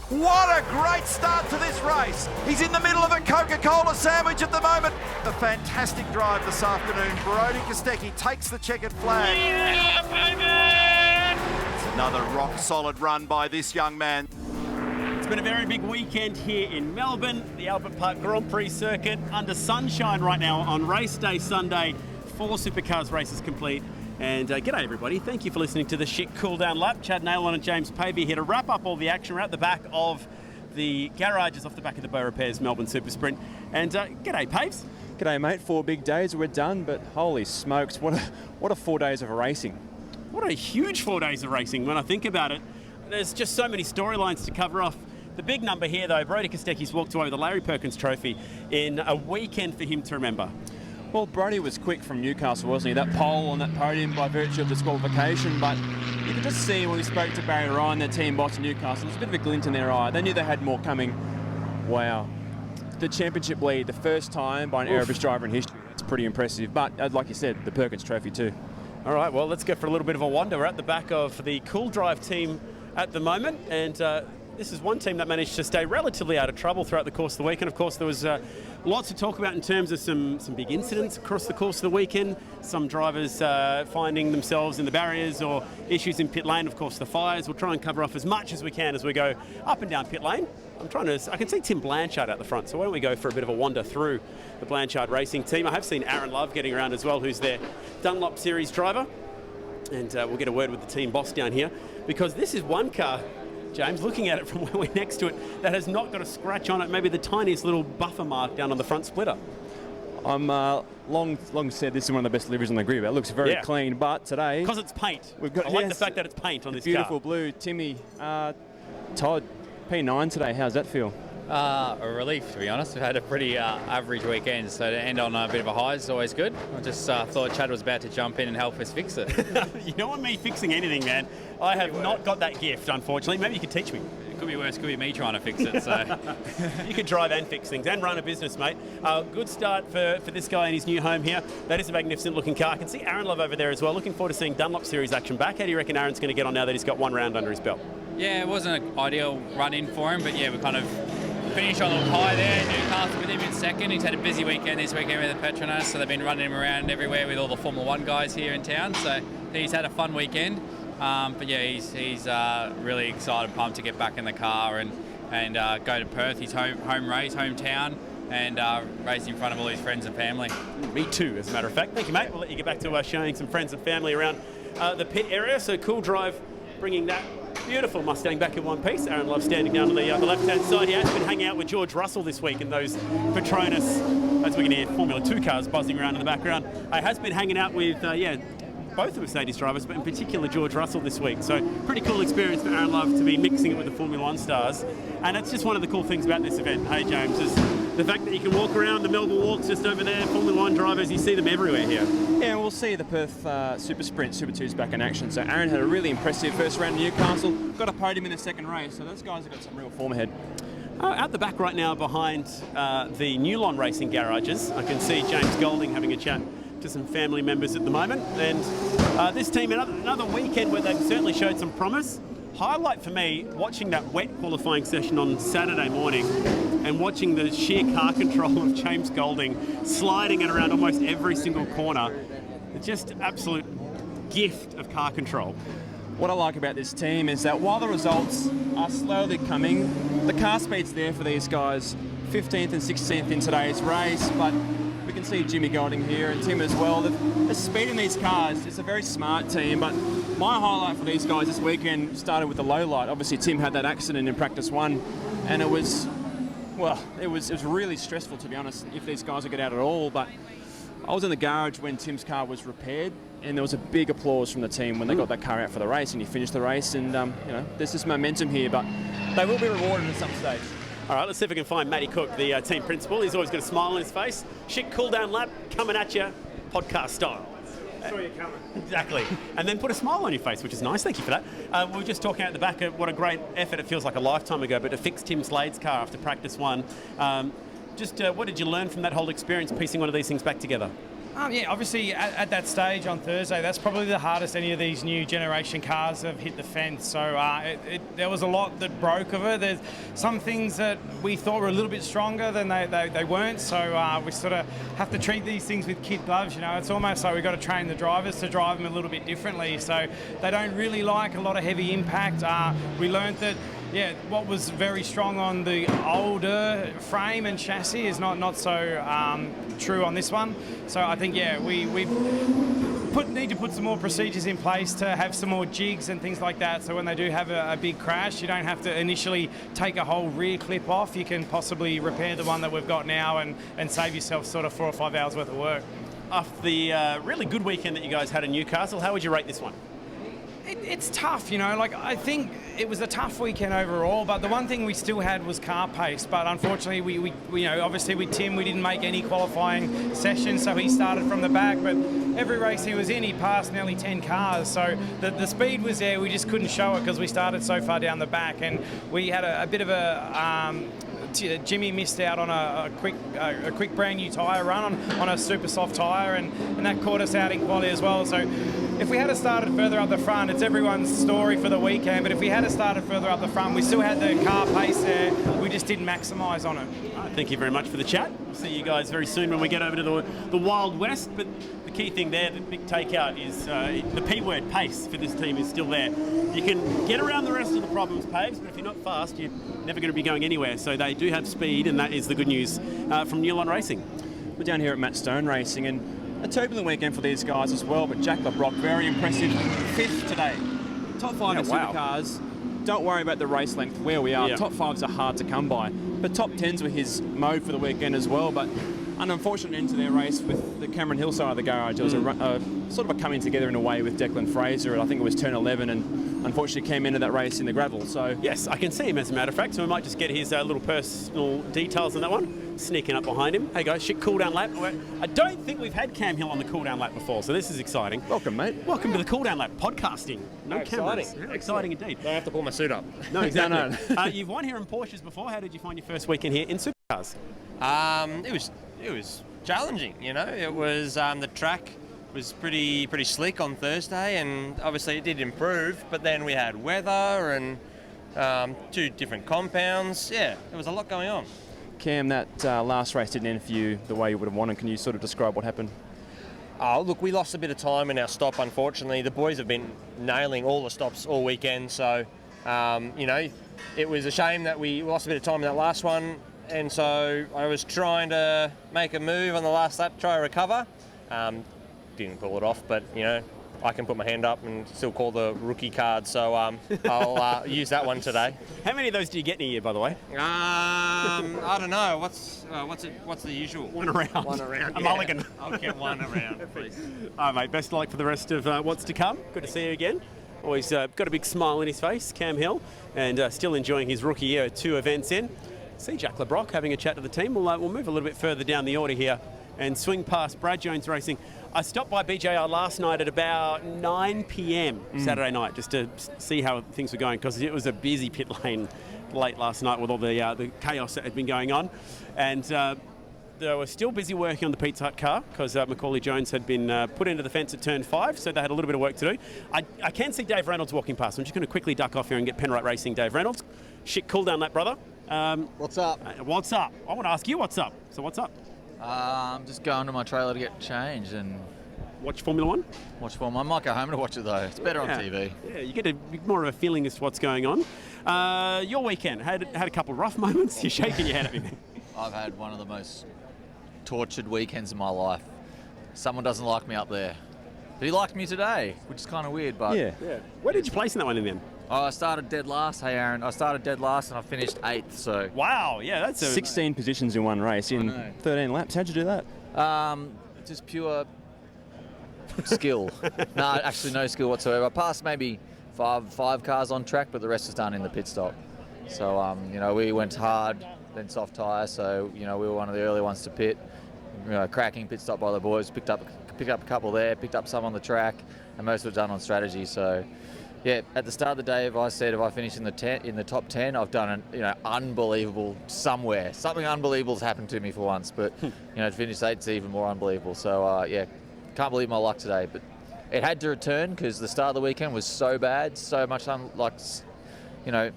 What a great start to this race. He's in the middle of a Coca-Cola sandwich at the moment. A fantastic drive this afternoon. Brodie Kostecki takes the checkered flag. Yeah, baby! It's another rock-solid run by this young man. It's been a very big weekend here in Melbourne, the Albert Park Grand Prix circuit under sunshine right now on race day Sunday. 4 supercars races complete. And g'day everybody, thank you for listening to the Schick Cool Down Lap. Chad Nailon and James Pavey here to wrap up all the action. We're at the back of the garages off the back of the Beaurepaires Melbourne SuperSprint. And g'day Paves. G'day mate, 4 big days, we're done, but holy smokes, what a 4 days of racing. What a huge 4 days of racing when I think about it. There's just so many storylines to cover off. The big number here though, Brodie Kostecki's walked away with the Larry Perkins Trophy in a weekend for him to remember. Well, Brodie was quick from Newcastle, wasn't he? That pole on that podium by virtue of disqualification, but you could just see when we spoke to Barry Ryan, their team boss in Newcastle, there's a bit of a glint in their eye. They knew they had more coming. Wow. The championship lead, the first time by an Erebus driver in history. That's pretty impressive, but like you said, the Perkins Trophy too. All right, well, let's go for a little bit of a wander. We're at the back of the Cool Drive team at the moment, and this is one team that managed to stay relatively out of trouble throughout the course of the weekend. Of course, there was lots to talk about in terms of some big incidents across the course of the weekend. Some drivers finding themselves in the barriers or issues in pit lane. Of course, the fires. We'll try and cover off as much as we can as we go up and down pit lane. I can see Tim Blanchard out the front, so why don't we go for a bit of a wander through the Blanchard racing team. I have seen Aaron Love getting around as well, who's their Dunlop Series driver. And we'll get a word with the team boss down here, because this is one car, James, looking at it from where we're next to it, that has not got a scratch on it, maybe the tiniest little buffer mark down on the front splitter. I'm long said this is one of the best liveries on the grid. It looks very clean, but today... Because it's paint. We've got, I like the fact that it's paint on this beautiful car. blue. Timmy, Todd, P9 today, how's that feel? A relief, to be honest. We've had a pretty average weekend, so to end on a bit of a high is always good. I just thought Chad was about to jump in and help us fix it. You don't want me fixing anything, man. I have not got that gift, unfortunately. Maybe you could teach me. It could be worse, could be me trying to fix it. So you could drive and fix things and run a business, mate. Good start for this guy in his new home here. That is a magnificent looking car. I can see Aaron Love over there as well. Looking forward to seeing Dunlop Series action back. How do you reckon Aaron's going to get on now that he's got one round under his belt? Yeah, it wasn't an ideal run-in for him, but yeah, we kind of finished on a little high there. Newcastle with him in second. He's had a busy weekend this weekend with the Petronas, so they've been running him around everywhere with all the Formula 1 guys here in town. So he's had a fun weekend. But yeah, he's really excited, pumped to get back in the car and go to Perth, his home race, hometown, and race in front of all his friends and family. Me too, as a matter of fact. Thank you, mate. We'll let you get back to showing some friends and family around the pit area. So Cool Drive bringing that beautiful Mustang back in one piece. Aaron Love standing down on the left-hand side. He has been hanging out with George Russell this week in those Petronas, as we can hear Formula 2 cars buzzing around in the background. He has been hanging out with, both the Mercedes drivers, but in particular George Russell this week. So pretty cool experience for Aaron Love to be mixing it with the Formula 1 stars. And it's just one of the cool things about this event, hey James, is the fact that you can walk around the Melbourne walks just over there, Formula 1 drivers, you see them everywhere here. Yeah, we'll see the Perth SuperSprint, Super 2's back in action. So Aaron had a really impressive first round in Newcastle, got a podium in the second race, so those guys have got some real form ahead. Out the back right now behind the Newlon Racing garages, I can see James Golding having a chat to some family members at the moment. And this team, another weekend where they've certainly showed some promise. Highlight for me, watching that wet qualifying session on Saturday morning and watching the sheer car control of James Golding sliding it around almost every single corner. It's just absolute gift of car control. What I like about this team is that while the results are slowly coming, the car speed's there for these guys. 15th and 16th in today's race, but we can see Jimmy Golding here and Tim as well. The speed in these cars, it's a very smart team, but my highlight for these guys this weekend started with the low light. Obviously Tim had that accident in practice 1, and it was really stressful, to be honest, if these guys would get out at all. But I was in the garage when Tim's car was repaired, and there was a big applause from the team when they got that car out for the race, and he finished the race. And there's this momentum here, but they will be rewarded at some stage. All right, let's see if we can find Matty Cook, the team principal. He's always got a smile on his face. Schick Cool Down Lap coming at you, podcast style. Saw you coming. Exactly. And then put a smile on your face, which is nice. Thank you for that. We were just talking at the back of what a great effort. It feels like a lifetime ago, but to fix Tim Slade's car after practice 1. What did you learn from that whole experience, piecing one of these things back together? Yeah, obviously at that stage on Thursday, that's probably the hardest any of these new generation cars have hit the fence. So there was a lot that broke of it. There's some things that we thought were a little bit stronger than they weren't. So we sort of have to treat these things with kid gloves. You know, it's almost like we've got to train the drivers to drive them a little bit differently. So they don't really like a lot of heavy impact. We learned that. Yeah, what was very strong on the older frame and chassis is not so true on this one. So I think, yeah, we need to put some more procedures in place to have some more jigs and things like that. So when they do have a big crash, you don't have to initially take a whole rear clip off. You can possibly repair the one that we've got now and save yourself sort of 4 or 5 hours worth of work. After the really good weekend that you guys had in Newcastle, how would you rate this one? It's tough, you know, like I think it was a tough weekend overall, but the one thing we still had was car pace. But unfortunately, we you know, obviously with Tim, we didn't make any qualifying sessions, so he started from the back. But every race he was in, he passed nearly 10 cars. So the speed was there, we just couldn't show it because we started so far down the back. And we had a bit of a... Jimmy missed out on a quick brand new tyre run on a super soft tyre, and that caught us out in quality as well. So if we had started further up the front, it's everyone's story for the weekend, but if we had started further up the front, we still had the car pace there, we just didn't maximise on it. Thank you very much for the chat. We'll see you guys very soon when we get over to the Wild West, but the key thing there, the big takeout is the P word, pace, for this team is still there. You can get around the rest of the problems, Paves, but if you're not fast, you're never going to be going anywhere. So they do have speed, and that is the good news from Newline Racing. We're down here at Matt Stone Racing, and a turbulent weekend for these guys as well, but Jack LeBrock, very impressive, 5th today. Top 5 in supercars. Don't worry about the race length where we are. Top 5s are hard to come by. But top 10s were his mode for the weekend as well. But an unfortunate end to their race with the Cameron Hill side of the garage. It was sort of a coming together in a way with Declan Fraser. I think it was turn 11, and unfortunately came into that race in the gravel. So yes, I can see him as a matter of fact. So we might just get his little personal details on that one. Sneaking up behind him. Hey guys, Schick cool down lap. I don't think we've had Cam Hill on the cool down lap before, so this is exciting. Welcome, mate. Welcome to the cool down lap podcasting. No cameras. Exciting. Exciting indeed. Don't have to pull my suit up. No, exactly. No. You've won here in Porsches before. How did you find your first weekend here in supercars? It was challenging. You know, it was the track was pretty slick on Thursday, and obviously it did improve. But then we had weather and 2 different compounds. Yeah, there was a lot going on. Cam, that last race didn't end for you the way you would have wanted. Can you sort of describe what happened? Oh, look, we lost a bit of time in our stop, unfortunately. The boys have been nailing all the stops all weekend, so, you know, it was a shame that we lost a bit of time in that last one, and so I was trying to make a move on the last lap, try to recover. Didn't pull it off, but, you know, I can put my hand up and still call the rookie card, so I'll use that one today. How many of those do you get in a year, by the way? I don't know. What's the usual? One around. One around. A mulligan. I'll get one around, please. All right, mate. Best of luck for the rest of what's to come. Good to see you again. Always got a big smile on his face, Cam Hill, and still enjoying his rookie year, 2 events in. See Jack LeBrock having a chat to the team. We'll move a little bit further down the order here and swing past Brad Jones Racing. I stopped by BJR last night at about 9 p.m. Saturday night just to see how things were going, because it was a busy pit lane late last night with all the chaos that had been going on. And they were still busy working on the Pizza Hut car because Macaulay Jones had been put into the fence at turn 5, so they had a little bit of work to do. I can see Dave Reynolds walking past. I'm just going to quickly duck off here and get Penrite Racing Dave Reynolds. Schick, cool down that, brother. What's up? What's up? I want to ask you what's up. So what's up? I'm just going to my trailer to get changed and watch Formula One? Watch Formula. I might go home to watch it though. It's better on TV. Yeah, you get more of a feeling as to what's going on. Your weekend had a couple of rough moments. You're shaking your head at me. I've had one of the most tortured weekends of my life. Someone doesn't like me up there. But he liked me today, which is kind of weird. But yeah. Where did you place in that one in then? I started dead last. Hey, Aaron. I started dead last and I finished 8th. So wow, yeah, that's 16 positions in one race in 13 laps. How'd you do that? Just pure skill. No, actually no skill whatsoever. I passed maybe five cars on track, but the rest was done in the pit stop. So you know, we went hard, then soft tyre. So you know, we were one of the early ones to pit. You know, cracking pit stop by the boys. Picked up a couple there, picked up some on the track, and most of it done on strategy. So Yeah, at the start of the day, if I finish in the top 10, I've done an unbelievable somewhere. Something unbelievable has happened to me for once, but to finish 8's even more unbelievable. So can't believe my luck today, but it had to return because the start of the weekend was so bad, so much in qualifying.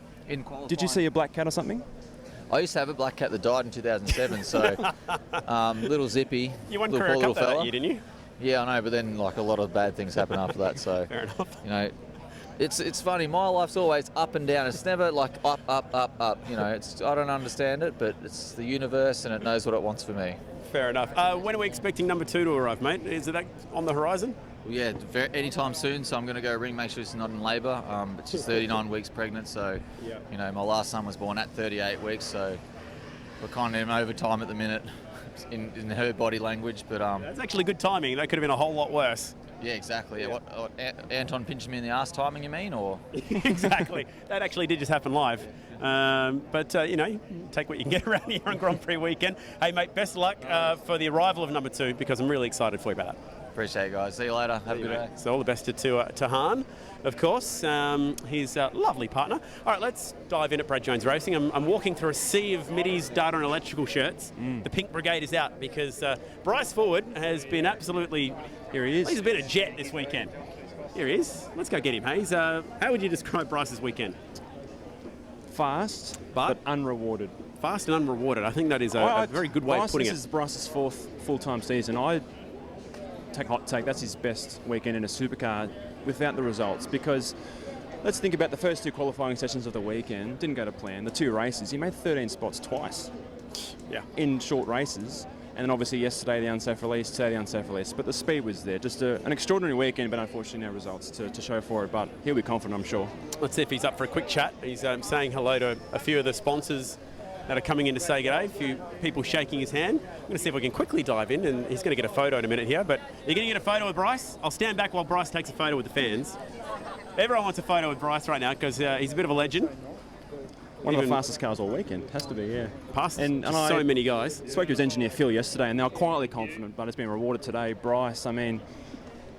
Did you see a black cat or something? I used to have a black cat that died in 2007, so little zippy. You won little Career poor Cup little fella. that year, didn't you? Yeah, I know, but then a lot of bad things happen after that. So Fair enough. It's funny. My life's always up and down. It's never like up, up, up, up. I don't understand it, but it's the universe and it knows what it wants for me. Fair enough. When are we expecting number 2 to arrive, mate? Is it on the horizon? Well, yeah, anytime soon. So I'm going to go ring, make sure she's not in labour. But she's 39 weeks pregnant, so my last son was born at 38 weeks, so we're kind of in overtime at the minute in her body language. But That's actually good timing. That could have been a whole lot worse. Yeah, exactly. Yeah. What Anton pinched me in the arse timing, you mean, or? Exactly. That actually did just happen live. But take what you can get around here on Grand Prix weekend. Hey, mate, best of luck for the arrival of number 2 because I'm really excited for you about that. Appreciate it, guys. See you later. Have a good day. So all the best to Han, of course. He's a lovely partner. All right, let's dive in at Brad Jones Racing. I'm walking through a sea of middies, data and electrical shirts. The pink brigade is out because Bryce Forward has been absolutely... Here he is. He's been a jet this weekend. Here he is. Let's go get him, Hayes. How would you describe Bryce's weekend? Fast, but unrewarded. Fast and unrewarded. I think that is a very good way of putting it. This is Bryce's 4th full-time season. I take hot take. That's his best weekend in a supercar without the results, because let's think about the first 2 qualifying sessions of the weekend. Didn't go to plan. The 2 races, he made 13 spots twice. Yeah. In short races. And then obviously yesterday the unsafe release, today the unsafe release. But the speed was there. Just an extraordinary weekend, but unfortunately no results to show for it. But he'll be confident, I'm sure. Let's see if he's up for a quick chat. He's saying hello to a few of the sponsors that are coming in to say g'day. A few people shaking his hand. I'm going to see if we can quickly dive in, and he's going to get a photo in a minute here. But you're going to get a photo with Bryce. I'll stand back while Bryce takes a photo with the fans. Everyone wants a photo with Bryce right now because he's a bit of a legend. One of the fastest cars all weekend. Has to be, yeah. Past and so many guys. Spoke to his engineer Phil yesterday, and they were quietly confident, but it's been rewarded today. Bryce, I mean,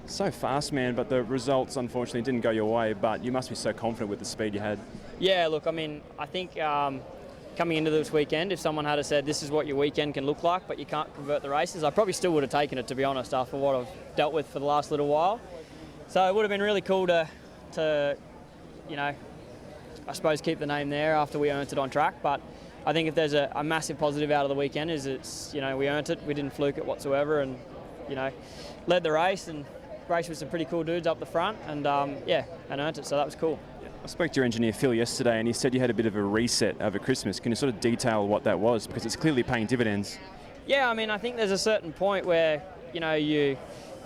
so fast, man, but the results unfortunately didn't go your way, but you must be so confident with the speed you had. Yeah, look, I mean, I think coming into this weekend, if someone had said this is what your weekend can look like, but you can't convert the races, I probably still would have taken it, to be honest, after what I've dealt with for the last little while. So it would have been really cool to I suppose keep the name there after we earned it on track. But I think if there's a massive positive out of the weekend is it's, we earned it, we didn't fluke it whatsoever, and, led the race and raced with some pretty cool dudes up the front, and and earned it, so that was cool. I spoke to your engineer Phil yesterday, and he said you had a bit of a reset over Christmas. Can you sort of detail what that was? Because it's clearly paying dividends. Yeah, I mean, I think there's a certain point where, you've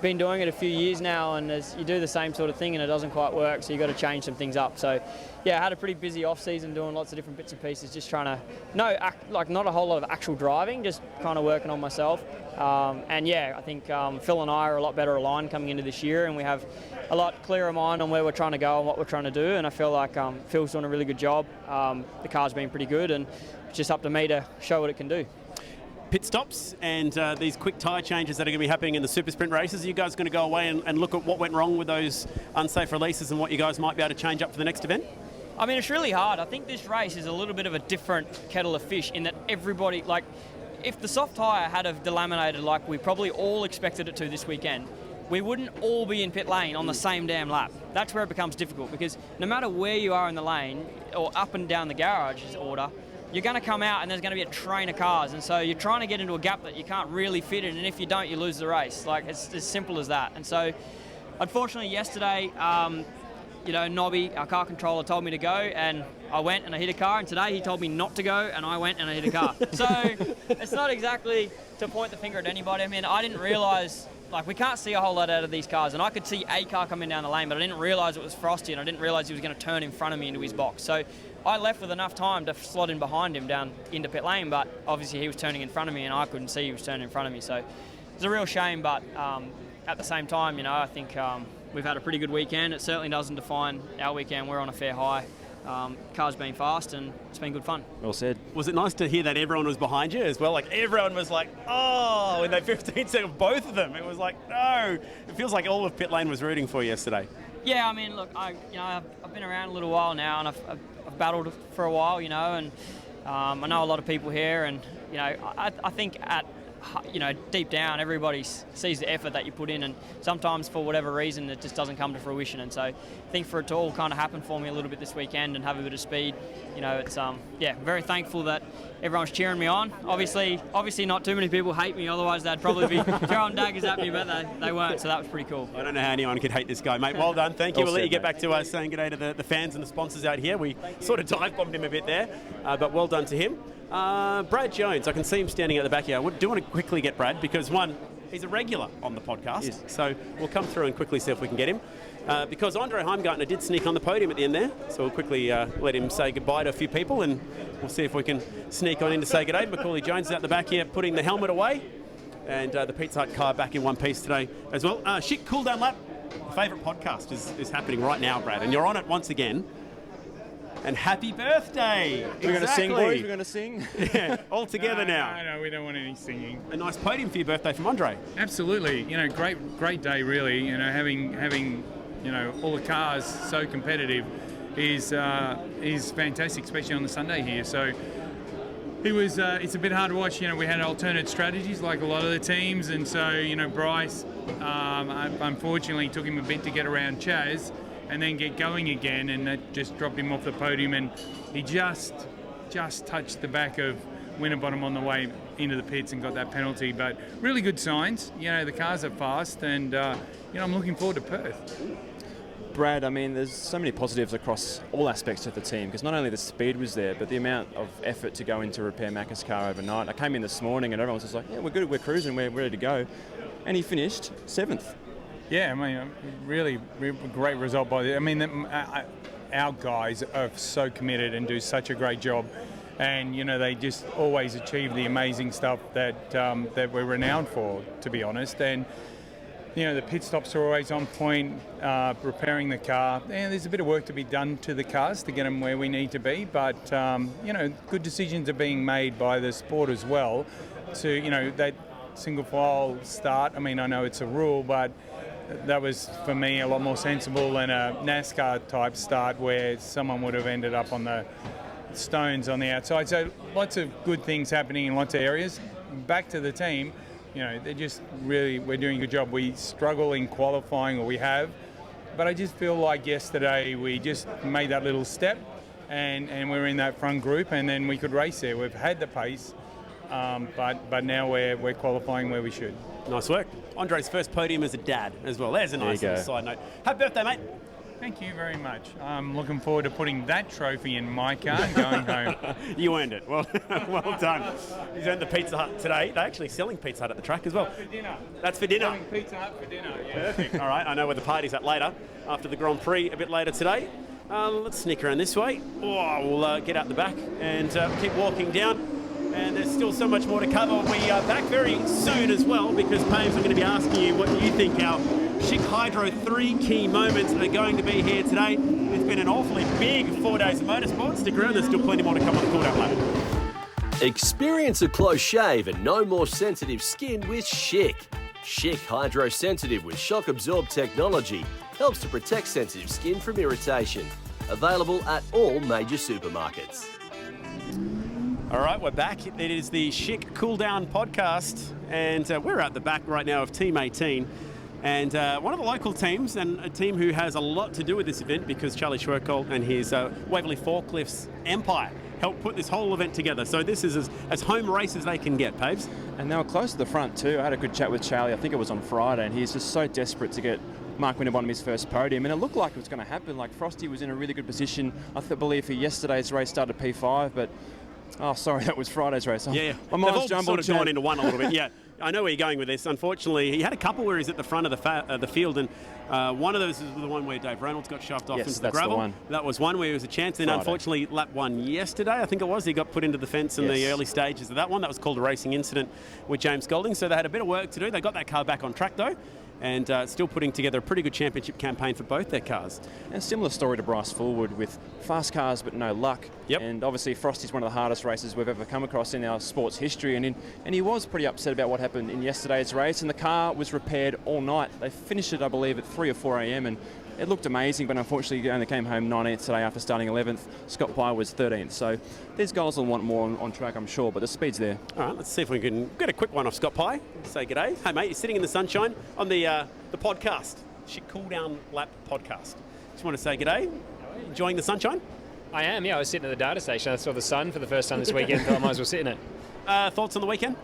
been doing it a few years now, and you do the same sort of thing and it doesn't quite work, so you've got to change some things up. So, yeah, I had a pretty busy off-season doing lots of different bits and pieces, just trying to, not a whole lot of actual driving, just kind of working on myself. I think Phil and I are a lot better aligned coming into this year, and we have a lot clearer mind on where we're trying to go and what we're trying to do, and I feel like Phil's doing a really good job. The car's been pretty good, and it's just up to me to show what it can do. Pit stops and these quick tyre changes that are going to be happening in the SuperSprint races. Are you guys going to go away and look at what went wrong with those unsafe releases and what you guys might be able to change up for the next event? I mean, it's really hard. I think this race is a little bit of a different kettle of fish in that everybody, if the soft tyre had have delaminated like we probably all expected it to this weekend, we wouldn't all be in pit lane on the same damn lap. That's where it becomes difficult, because no matter where you are in the lane or up and down the garage's order, you're going to come out and there's going to be a train of cars, and so you're trying to get into a gap that you can't really fit in, and if you don't, you lose the race. It's as simple as that. And so, unfortunately, yesterday, Nobby, our car controller, told me to go, and I went and I hit a car, and today he told me not to go, and I went and I hit a car. So it's not exactly to point the finger at anybody. I mean, I didn't realise, we can't see a whole lot out of these cars, and I could see a car coming down the lane, but I didn't realise it was Frosty, and I didn't realise he was going to turn in front of me into his box. So I left with enough time to slot in behind him down into pit lane, but obviously he was turning in front of me and I couldn't see he was turning in front of me. So it's a real shame, but at the same time, I think we've had a pretty good weekend. It certainly doesn't define our weekend. We're on a fair high. Car's been fast and it's been good fun. Well said. Was it nice to hear that everyone was behind you as well? Everyone was like, oh, in that 15 second, both of them. It was like, no. It feels like all of pit lane was rooting for you yesterday. Yeah, I mean, look, I've been around a little while now, and I've battled for a while, and I know a lot of people here, and I think deep down, everybody sees the effort that you put in, and sometimes for whatever reason it just doesn't come to fruition. And so I think for it to all kind of happen for me a little bit this weekend and have a bit of speed, it's very thankful that everyone's cheering me on. Obviously not too many people hate me, otherwise they'd probably be throwing daggers at me, but they weren't, so that was pretty cool. I don't know how anyone could hate this guy, mate. Well done, thank you. We'll let you get back to saying good day to the fans and the sponsors out here. We sort of dive-bombed him a bit there, but well done to him. Brad Jones, I can see him standing at the back here. I do want to quickly get Brad because, one, he's a regular on the podcast, so we'll come through and quickly see if we can get him. Because Andre Heimgartner did sneak on the podium at the end there, so we'll quickly let him say goodbye to a few people, and we'll see if we can sneak on in to say good day. Macaulay Jones is out the back here putting the helmet away, and the Pizza Hut car back in one piece today as well. Schick Cool Down Lap, favourite podcast is happening right now, Brad, and you're on it once again. And happy birthday! We're going to sing, boys. We're going to sing. Yeah, all together now. No, we don't want any singing. A nice podium for your birthday from Andre. Absolutely. Great day, really. Having all the cars so competitive is fantastic, especially on the Sunday here. So it was. It's a bit hard to watch. We had alternate strategies like a lot of the teams, and so Bryce, unfortunately, took him a bit to get around Chaz and then get going again, and that just dropped him off the podium, and he just touched the back of Winterbottom on the way into the pits and got that penalty. But really good signs. The cars are fast, and I'm looking forward to Perth. Brad, I mean, there's so many positives across all aspects of the team, because not only the speed was there, but the amount of effort to go in to repair Macca's car overnight. I came in this morning and everyone was just like, yeah, we're good, we're cruising, we're ready to go. And he finished 7th. Yeah, I mean, really great result by the. I mean, our guys are so committed and do such a great job, and they just always achieve the amazing stuff that we're renowned for, to be honest. And the pit stops are always on point, repairing the car. And there's a bit of work to be done to the cars to get them where we need to be, but good decisions are being made by the sport as well. To that single file start. I mean, I know it's a rule, but that was, for me, a lot more sensible than a NASCAR type start where someone would have ended up on the stones on the outside. So lots of good things happening in lots of areas. Back to the team, they're just we're doing a good job. We struggle in qualifying, or we have, but I just feel like yesterday we just made that little step and we're in that front group, and then we could race there. We've had the pace, but now we're qualifying where we should. Nice work. Andre's first podium as a dad as well. There's a nice little side note. Happy birthday, mate. Thank you very much. I'm looking forward to putting that trophy in my car and going home. You earned it. Well done. He's earned the Pizza Hut today. They're actually selling Pizza Hut at the track as well. For dinner. That's for dinner. Selling Pizza Hut for dinner, yeah. Perfect. All right, I know where the party's at later, after the Grand Prix a bit later today. Let's sneak around this way. We'll get out the back and keep walking down. And there's still so much more to cover. We are back very soon as well, because Paves are going to be asking you what you think our Schick Hydro 3 key moments are going to be here today. It's been an awfully big 4 days of motorsport. Stick around, there's still plenty more to come on the Cool Down Lap. Experience a close shave and no more sensitive skin with Schick. Schick Hydro Sensitive with shock absorb technology helps to protect sensitive skin from irritation. Available at all major supermarkets. All right, we're back. It is the Schick Cool Down podcast, and we're at the back right now of Team 18. And one of the local teams, and a team who has a lot to do with this event, because Charlie Schwerkolt and his Waverley Forklifts Empire helped put this whole event together. So this is as home race as they can get, Paves. And they were close to the front too. I had a good chat with Charlie, I think it was on Friday, and he's just so desperate to get Mark Winterbottom his first podium, and it looked like it was going to happen. Like, Frosty was in a really good position. I believe for yesterday's race started P5, but that was Friday's race. Yeah. My They've all mind's jumbled. sort of gone into one a little bit. Yeah, I know where you're going with this. Unfortunately, he had a couple where he's at the front of the field, and one of those is the one where Dave Reynolds got shoved off into the gravel. The one. That was one where he was a chance. Then, unfortunately, lap one yesterday, I think it was, he got put into the fence in the early stages of that one. That was called a racing incident with James Golding. So they had a bit of work to do. They got that car back on track, though, and still putting together a pretty good championship campaign for both their cars. And a similar story to Bryce Fullwood, with fast cars but no luck. Yep. And obviously Frosty's one of the hardest races we've ever come across in our sports history, and he was pretty upset about what happened in yesterday's race, and the car was repaired all night. They finished it, I believe, at 3 or 4 a.m. and it looked amazing, but unfortunately he only came home 19th today after starting 11th. Scott Pye was 13th. So these guys will want more on track, I'm sure, but the speed's there. All right, let's see if we can get a quick one off Scott Pye. Say g'day. Hey, mate, you're sitting in the sunshine on the podcast, Schick Cool Down Lap podcast. Just want to say g'day. Enjoying the sunshine? I am, yeah. I was sitting at the data station. I saw the sun for the first time this weekend. Thought I might as well sit in it. Thoughts on the weekend?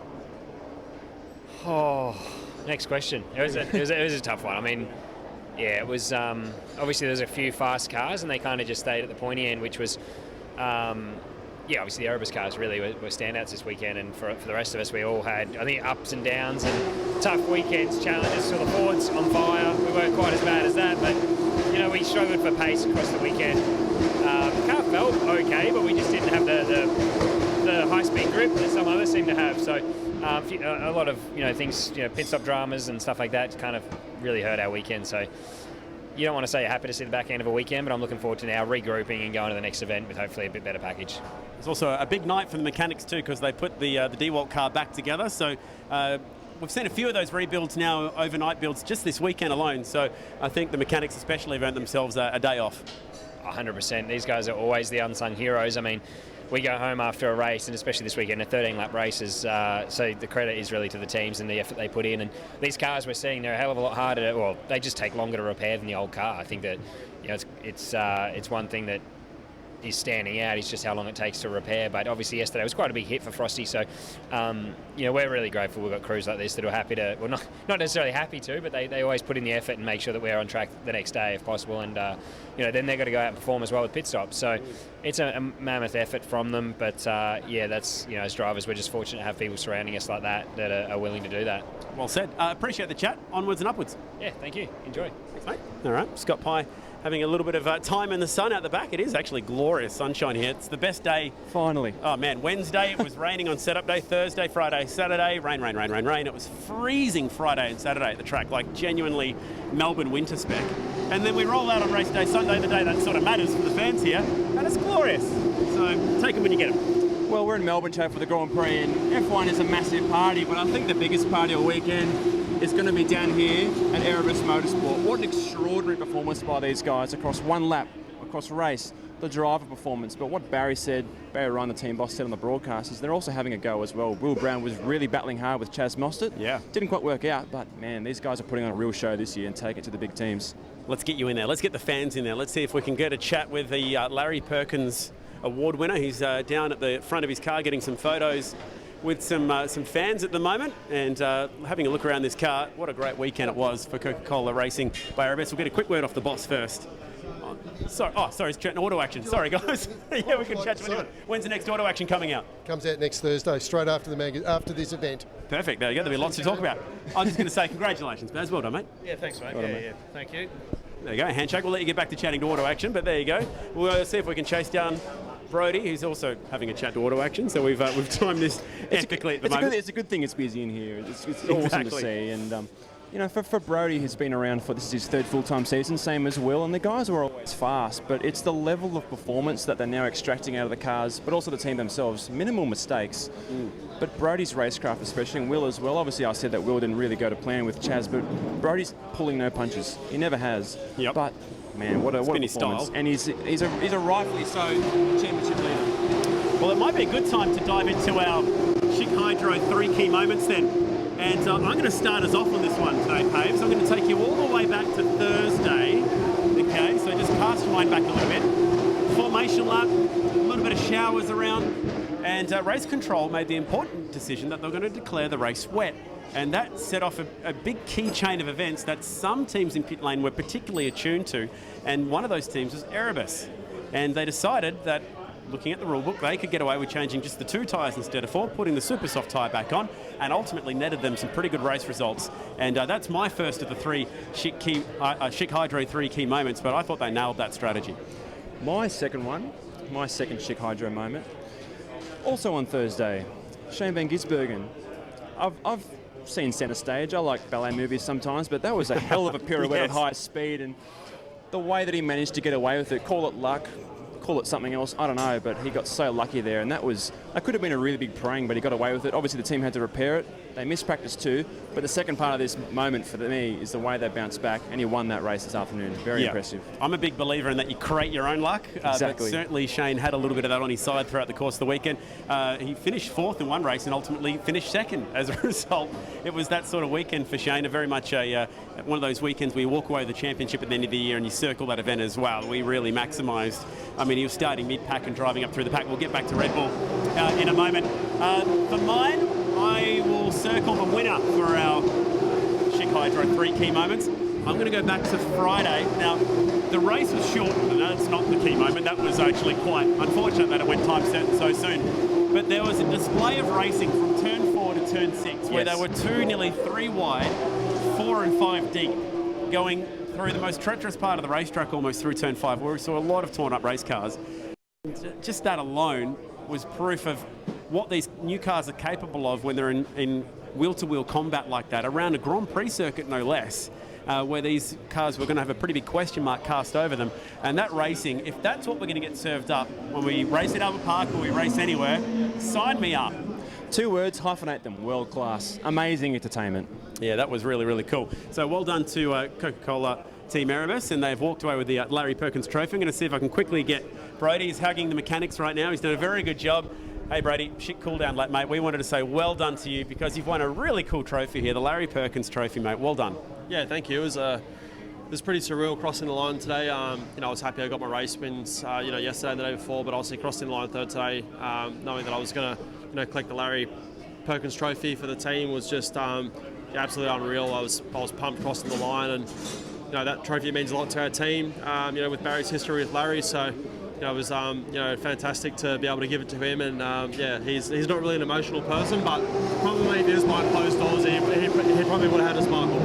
Oh, next question. It was a tough one. I mean, yeah, it was obviously there's a few fast cars and they kind of just stayed at the pointy end, which was obviously the Erebus cars really were standouts this weekend, and for the rest of us we all had, I think, ups and downs and tough weekends, challenges. So the Fords on fire, we weren't quite as bad as that, but we struggled for pace across the weekend. The car felt okay, but we just didn't have the high-speed grip that some others seem to have. So a lot of things, pit stop dramas and stuff like that kind of really hurt our weekend. So you don't want to say you're happy to see the back end of a weekend, but I'm looking forward to now regrouping and going to the next event with hopefully a bit better package. It's also a big night for the mechanics too, because they put the DeWalt car back together. So we've seen a few of those rebuilds now, overnight builds, just this weekend alone. So I think the mechanics especially have earned themselves a day off. 100%. These guys are always the unsung heroes. I mean, we go home after a race, and especially this weekend, a 13-lap race is, so the credit is really to the teams and the effort they put in. And these cars we're seeing, they're a hell of a lot harder, well, they just take longer to repair than the old car. I think that it's one thing that is standing out is just how long it takes to repair. But obviously yesterday was quite a big hit for Frosty, so we're really grateful we've got crews like this that are happy to, well, not necessarily happy to, but they always put in the effort and make sure that we're on track the next day if possible. And then they've got to go out and perform as well with pit stops. So it's a mammoth effort from them, but that's, as drivers, we're just fortunate to have people surrounding us like that are willing to do that. Well said. Appreciate the chat. Onwards and upwards. Yeah, thank you. Enjoy. Thanks, mate. All right, Scott Pye having a little bit of time in the sun out the back. It is actually glorious sunshine here. It's the best day. Finally. Oh, man. Wednesday, it was raining on setup day. Thursday, Friday, Saturday, rain. It was freezing Friday and Saturday at the track, like genuinely Melbourne winter spec. And then we roll out on race day, Sunday, the day that sort of matters for the fans here, and it's glorious. So take them when you get them. Well, we're in Melbourne today for the Grand Prix, and F1 is a massive party, but I think the biggest party of the weekend is going to be down here at Erebus Motorsport. What an extraordinary performance by these guys across one lap, across a race, the driver performance. But what Barry Ryan, the team boss, said on the broadcast is they're also having a go as well. Will Brown was really battling hard with Chaz Mostert. Yeah. Didn't quite work out, but man, these guys are putting on a real show this year and take it to the big teams. Let's get you in there. Let's get the fans in there. Let's see if we can get a chat with the Larry Perkins award winner. He's down at the front of his car getting some photos with some fans at the moment, and having a look around this car. What a great weekend it was for Coca-Cola Racing by Erebus. We'll get a quick word off the boss first. Sorry, it's chatting auto action. Sorry, guys. Yeah, we can chat to anyone. When's the next auto action coming out? Comes out next Thursday, straight after after this event. Perfect. There you go. There'll be lots to talk about. I'm just going to say congratulations, Baz. Well done, mate. Yeah, thanks, mate. Yeah. Thank you. There you go. Handshake. We'll let you get back to chatting to auto action, but there you go. We'll see if we can chase down Brody, who's also having a chat to auto action, so we've timed this epically at the moment. It's a good thing it's busy in here. It's awesome to see, and for Brody, who's been around this is his third full-time season, same as Will, and the guys were always fast, but it's the level of performance that they're now extracting out of the cars, but also the team themselves. Minimal mistakes, but Brody's racecraft especially, and Will as well. Obviously, I said that Will didn't really go to plan with Chaz, but Brody's pulling no punches. He never has. Yep. But man, what a performance! Style. And he's a rightfully so championship leader. Well, it might be a good time to dive into our Schick Hydro 3 key moments then. And I'm going to start us off on this one today, Paves. I'm going to take you all the way back to Thursday. Okay, so just cast your mind back a little bit. Formation lap, a little bit of showers around, and race control made the important decision that they're going to declare the race wet. And that set off a big key chain of events that some teams in pit lane were particularly attuned to. And one of those teams was Erebus. And they decided that, looking at the rule book, they could get away with changing just the 2 tyres instead of 4, putting the super soft tyre back on, and ultimately netted them some pretty good race results. And that's my first of the 3 Schick Hydro 3 key moments, but I thought they nailed that strategy. My second Schick Hydro moment, also on Thursday, Shane van Gisbergen. I've seen Centre Stage. I like ballet movies sometimes, but that was a hell of a pirouette at high speed, and the way that he managed to get away with it, call it luck, call it something else, I don't know, but he got so lucky there, and that could have been a really big praying, but he got away with it. Obviously the team had to repair it. They missed practice too, but the second part of this moment for me is the way they bounced back, and he won that race this afternoon. Very impressive. I'm a big believer in that you create your own luck. Exactly. But certainly Shane had a little bit of that on his side throughout the course of the weekend. He finished 4th in one race and ultimately finished 2nd as a result. It was that sort of weekend for Shane, very much one of those weekends where you walk away with the championship at the end of the year and you circle that event as well. We really maximised. I mean, he was starting mid-pack and driving up through the pack. We'll get back to Red Bull in a moment. For mine, I will circle the winner for our Schick Hydro 3 key moments. I'm going to go back to Friday. Now, the race was short. That's not the key moment. That was actually quite unfortunate that it went time certain so soon. But there was a display of racing from turn 4 to turn 6, where they were 2 nearly 3 wide, 4 and 5 deep, going through the most treacherous part of the racetrack, almost through turn 5, where we saw a lot of torn up race cars. Just that alone was proof of what these new cars are capable of when they're in wheel-to-wheel combat like that, around a Grand Prix circuit no less, where these cars were going to have a pretty big question mark cast over them. And that racing, if that's what we're going to get served up when we race at Albert Park or we race anywhere, sign me up. 2 words, hyphenate them, world class. Amazing entertainment. Yeah, that was really, really cool. So well done to Coca-Cola Team Erebus, and they've walked away with the Larry Perkins Trophy. I'm going to see if I can quickly get Brody. He's hugging the mechanics right now. He's done a very good job. Hey Brady, Schick cool down lap, mate. We wanted to say well done to you because you've won a really cool trophy here, the Larry Perkins Trophy, mate. Well done. Yeah, thank you. It was pretty surreal crossing the line today. I was happy I got my race wins, yesterday and the day before, but obviously crossing the line third today, knowing that I was going to, collect the Larry Perkins Trophy for the team was just absolutely unreal. I was pumped crossing the line, and that trophy means a lot to our team. With Barry's history with Larry, so. It was fantastic to be able to give it to him, and he's not really an emotional person, but probably if he was behind closed doors, he probably would have had a sparkle.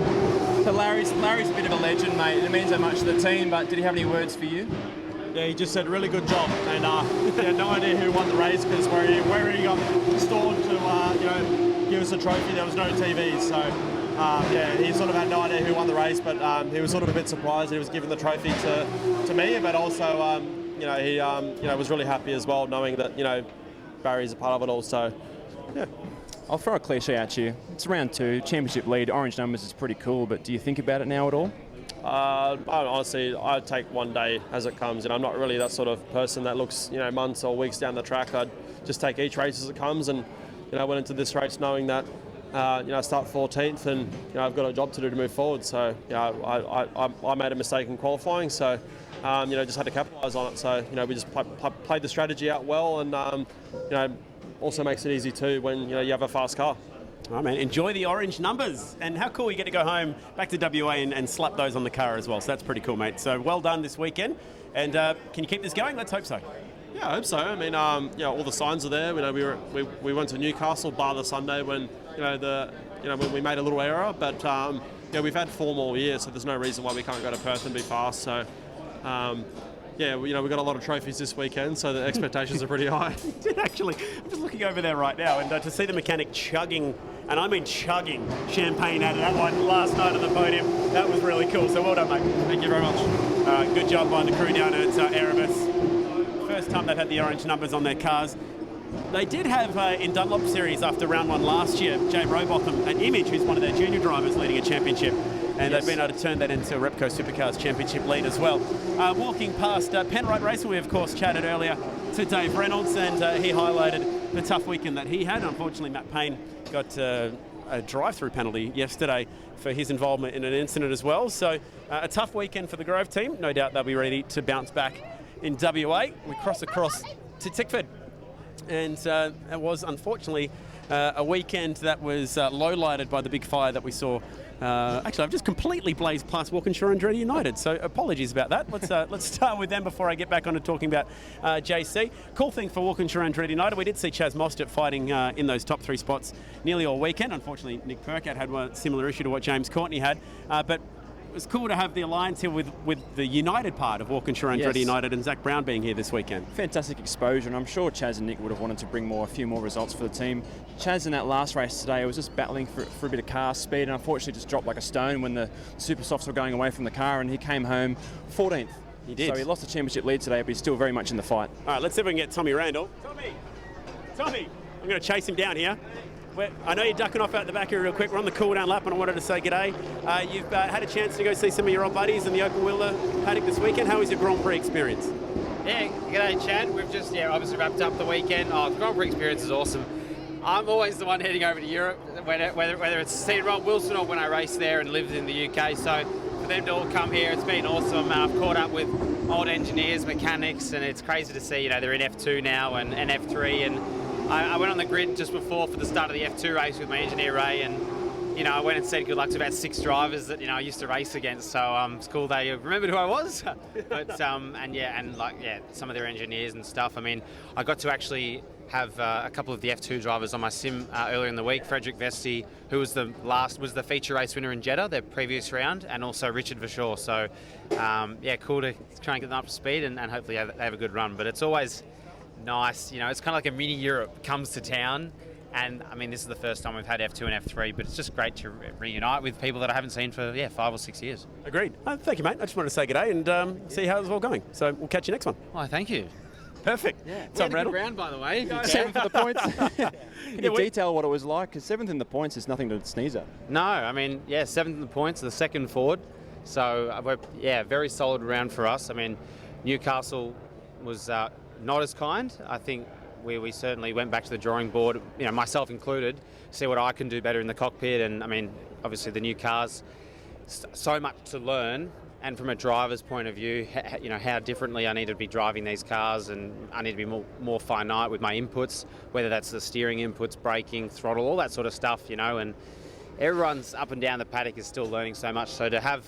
So Larry's a bit of a legend, mate. It means so much to the team, but did he have any words for you? Yeah, he just said really good job, and he had no idea who won the race because where he got stored to give us a trophy, there was no TV, so. He sort of had no idea who won the race, but he was sort of a bit surprised that he was giving the trophy to me, but also. He was really happy as well, knowing that Barry's a part of it all. So, yeah. I'll throw a cliche at you. It's round 2, championship lead, orange numbers is pretty cool, but do you think about it now at all? Honestly, I take one day as it comes, and I'm not really that sort of person that looks months or weeks down the track. I'd just take each race as it comes, and I went into this race knowing that I start 14th, and I've got a job to do to move forward. So I made a mistake in qualifying, so. Just had to capitalise on it. So, we just played the strategy out well, and, also makes it easy too when, you have a fast car. All right, man. Enjoy the orange numbers. And how cool you get to go home back to WA and slap those on the car as well. So that's pretty cool, mate. So well done this weekend. And can you keep this going? Let's hope so. Yeah, I hope so. I mean, all the signs are there. We went to Newcastle bar the Sunday when, when we made a little error. But, we've had form all year, so there's no reason why we can't go to Perth and be fast. So, we've got a lot of trophies this weekend, so the expectations are pretty high. Actually, I'm just looking over there right now, and to see the mechanic chugging, and I mean chugging, champagne out of that one last night on the podium, that was really cool. So well done, mate. Thank you very much. Good job by the crew down at Erebus. First time they've had the orange numbers on their cars. They did have, in Dunlop Series after round 1 last year, Jay Robotham and Image, who's one of their junior drivers leading a championship. And they've been able to turn that into a Repco Supercars Championship lead as well. Walking past Penrite Racing, we of course chatted earlier to Dave Reynolds, and he highlighted the tough weekend that he had. Unfortunately, Matt Payne got a drive-through penalty yesterday for his involvement in an incident as well. So a tough weekend for the Grove team. No doubt they'll be ready to bounce back in WA. We cross across to Tickford. And it was unfortunately a weekend that was low-lighted by the big fire that we saw. Actually, I've just completely blazed past Walkinshaw and Andretti United, so apologies about that. Let's start with them before I get back on to talking about JC. Cool thing for Walkinshaw and Andretti United, we did see Chaz Mostert fighting in those top 3 spots nearly all weekend. Unfortunately, Nick Percat had one similar issue to what James Courtney had, but it was cool to have the alliance here with the United part of Walkinshaw and Andretti United, and Zach Brown being here this weekend. Fantastic exposure, and I'm sure Chaz and Nick would have wanted to bring a few more results for the team. Chaz in that last race today was just battling for a bit of car speed, and unfortunately just dropped like a stone when the super softs were going away from the car, and he came home 14th. He did. So he lost the championship lead today, but he's still very much in the fight. All right, let's see if we can get Tommy Randall. Tommy, I'm going to chase him down here. I know you're ducking off out the back here real quick. We're on the cool-down lap, and I wanted to say g'day. You've had a chance to go see some of your old buddies in the open wheeler paddock this weekend. How was your Grand Prix experience? Yeah, g'day, Chad. We've just obviously wrapped up the weekend. The Grand Prix experience is awesome. I'm always the one heading over to Europe, whether it's seeing Rob Wilson or when I race there and lived in the UK. So for them to all come here, it's been awesome. I've caught up with old engineers, mechanics, and it's crazy to see. They're in F2 now and F3, and I went on the grid just before for the start of the F2 race with my engineer Ray, and I went and said good luck to about 6 drivers that I used to race against. So it's cool they remembered who I was. But some of their engineers and stuff. I mean, I got to actually have a couple of the F2 drivers on my sim earlier in the week. Frederick Vesti, who was the feature race winner in Jeddah, their previous round, and also Richard Verschoor. So cool to try and get them up to speed and hopefully they have a good run. But it's always nice, it's kind of like a mini Europe comes to town, and I mean this is the first time we've had F2 and F3, but it's just great to reunite with people that I haven't seen for 5 or 6 years. Agreed. Thank you, mate. I just wanted to say g'day and see how it's all going. So we'll catch you next one. Oh, thank you. Perfect. Yeah, Tom Randall. Round, by the way. 7th for the points. Can you detail what it was like? Because 7th in the points is nothing to sneeze at. No, I mean 7th in the points, the second forward. So very solid round for us. I mean Newcastle was not as kind. I think we certainly went back to the drawing board, myself included, see what I can do better in the cockpit. And I mean, obviously the new cars, so much to learn. And from a driver's point of view, how differently I need to be driving these cars, and I need to be more finite with my inputs, whether that's the steering inputs, braking, throttle, all that sort of stuff, and everyone's up and down the paddock is still learning so much. So to have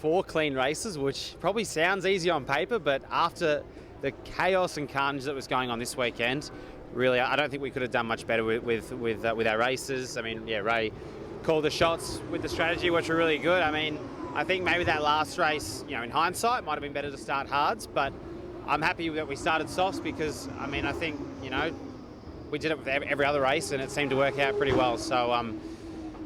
4 clean races, which probably sounds easy on paper, but after the chaos and carnage that was going on this weekend, really, I don't think we could have done much better with our races. I mean, Ray called the shots with the strategy, which were really good. I mean, I think maybe that last race, in hindsight, might have been better to start hards, but I'm happy that we started softs because, I mean, I think, we did it with every other race and it seemed to work out pretty well. So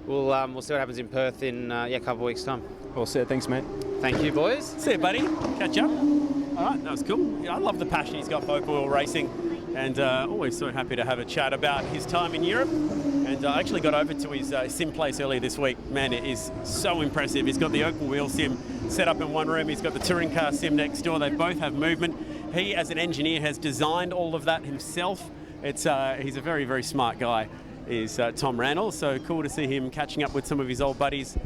we'll see what happens in Perth in a couple of weeks' time. Well said. Thanks, mate. Thank you, boys. See you, buddy. Catch up. All right, that was cool. Yeah, I love the passion he's got for open wheel racing, and always so happy to have a chat about his time in Europe. And I actually got over to his sim place earlier this week. Man, it is so impressive. He's got the open wheel sim set up in one room. He's got the touring car sim next door. They both have movement. He, as an engineer, has designed all of that himself. He's a very, very smart guy, is Tom Randall. So cool to see him catching up with some of his old buddies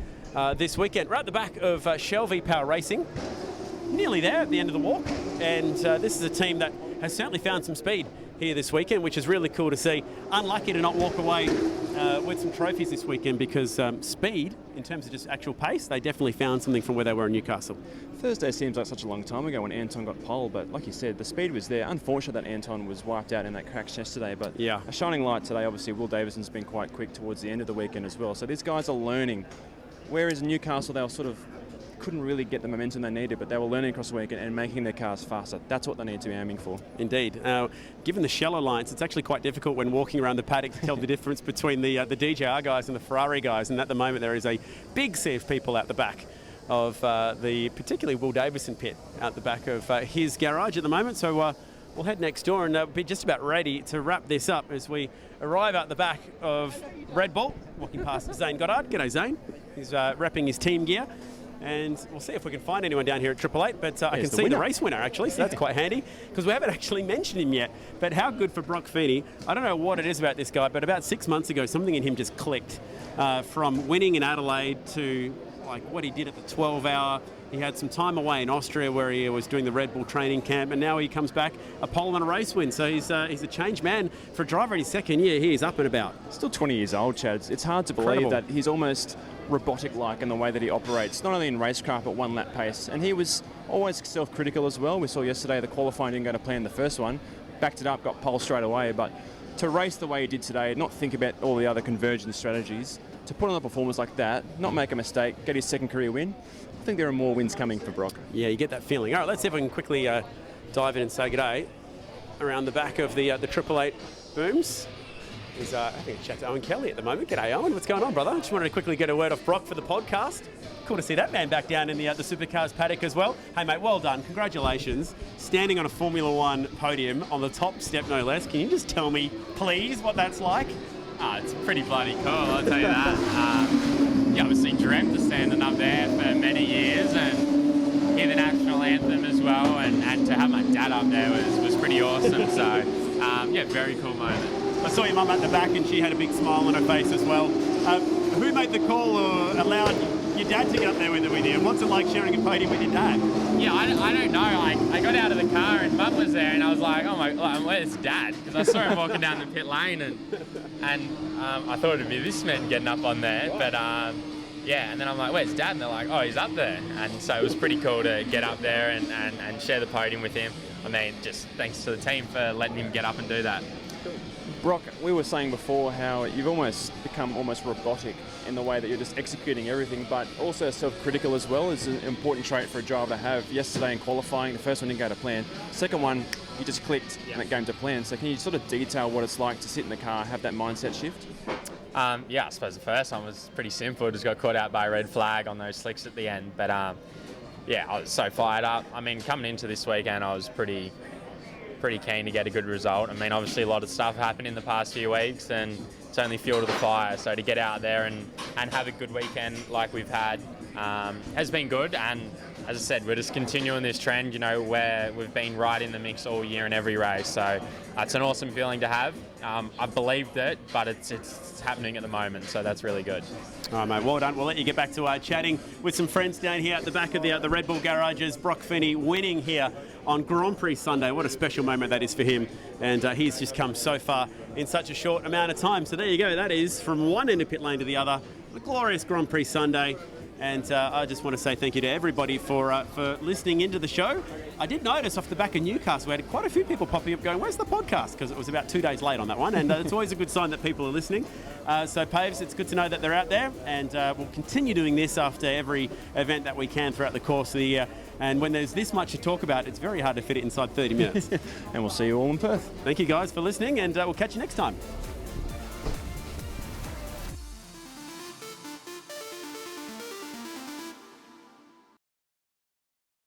this weekend. Right at the back of Shell V-Power Racing. Nearly there at the end of the walk, and this is a team that has certainly found some speed here this weekend, which is really cool to see. Unlucky to not walk away with some trophies this weekend because speed, in terms of just actual pace, they definitely found something from where they were in Newcastle. Thursday seems like such a long time ago when Anton got pole, but like you said, the speed was there. Unfortunate that Anton was wiped out in that crash yesterday, but a shining light today. Obviously, Will Davison's been quite quick towards the end of the weekend as well, so these guys are learning. Whereas in Newcastle, they were couldn't really get the momentum they needed, but they were learning across the weekend and making their cars faster. That's what they need to be aiming for. Indeed. Given the Shell alliance, it's actually quite difficult when walking around the paddock to tell the difference between the DJR guys and the Ferrari guys, and at the moment there is a big sea of people out the back of the particularly Will Davison pit out the back of his garage at the moment. So we'll head next door and be just about ready to wrap this up as we arrive out the back of Red Bull, walking past Zane Goddard. G'day, Zane. He's repping his team gear. And we'll see if we can find anyone down here at 888, but I can see the race winner, actually, so that's quite handy, because we haven't actually mentioned him yet. But how good for Brock Feeney. I don't know what it is about this guy, but about 6 months ago, something in him just clicked. From winning in Adelaide to like what he did at the 12-hour. He had some time away in Austria where he was doing the Red Bull training camp, and now he comes back, a pole and a race win. So he's a changed man. For a driver in his second year, he is up and about. Still 20 years old, Chad. It's hard to believe that he's almost robotic-like in the way that he operates, not only in racecraft but one lap pace. And he was always self-critical as well. We saw yesterday the qualifying didn't go to plan the first one, backed it up, got pole straight away. But to race the way he did today, not think about all the other convergence strategies, to put on a performance like that, not make a mistake, get his second career win, I think there are more wins coming for Brock. Yeah, you get that feeling. All right, let's see if we can quickly dive in and say g'day around the back of the 888 booms. is, I think it's chat to Owen Kelly at the moment. G'day, Owen. What's going on, brother? Just wanted to quickly get a word off Brock for the podcast. Cool to see that man back down in the Supercars paddock as well. Hey, mate, well done. Congratulations. Standing on a Formula One podium on the top step, no less. Can you just tell me, please, what that's like? It's pretty bloody cool, I'll tell you that. Yeah, obviously dreamt of standing up there for many years and hear the national anthem as well, and to have my dad up there was pretty awesome. So, yeah, very cool moment. I saw your mum at the back and she had a big smile on her face as well. Who made the call or allowed your dad to get up there with you? And what's it like sharing a podium with your dad? Yeah, I don't know. I got out of the car and Mum was there and I was like, oh my, where's Dad? Because I saw him walking down the pit lane and I thought it'd be this man getting up on there. But yeah, and then I'm like, where's Dad? And they're like, oh, he's up there. And so it was pretty cool to get up there and share the podium with him. I mean, just thanks to the team for letting him get up and do that. Brock, we were saying before how you've almost become almost robotic in the way that you're just executing everything, but also self-critical as well is an important trait for a driver to have. Yesterday in qualifying, the first one didn't go to plan. Second one, you just clicked and it came to plan. So can you sort of detail what it's like to sit in the car, have that mindset shift? Yeah, I suppose the first one was pretty simple. Just got caught out by a red flag on those slicks at the end. But yeah, I was so fired up. I mean, coming into this weekend, I was pretty keen to get a good result. I mean, obviously a lot of stuff happened in the past few weeks and it's only fuel to the fire. So to get out there and have a good weekend like we've had has been good. And as I said, we're just continuing this trend, you know, where we've been right in the mix all year in every race. So it's an awesome feeling to have. I believed it, but it's happening at the moment. So that's really good. All right, mate, well done. We'll let you get back to chatting with some friends down here at the back of the Red Bull garages. Brock Finney winning here on Grand Prix Sunday. What a special moment that is for him. And he's just come so far in such a short amount of time. So there you go. That is from one end of pit lane to the other. A glorious Grand Prix Sunday. And I just want to say thank you to everybody for listening into the show. I did notice off the back of Newcastle, we had quite a few people popping up going, where's the podcast? Because it was about 2 days late on that one. And it's always a good sign that people are listening. So, Paves, it's good to know that they're out there. And we'll continue doing this after every event that we can throughout the course of the year. And when there's this much to talk about, it's very hard to fit it inside 30 minutes. And we'll see you all in Perth. Thank you guys for listening, and we'll catch you next time.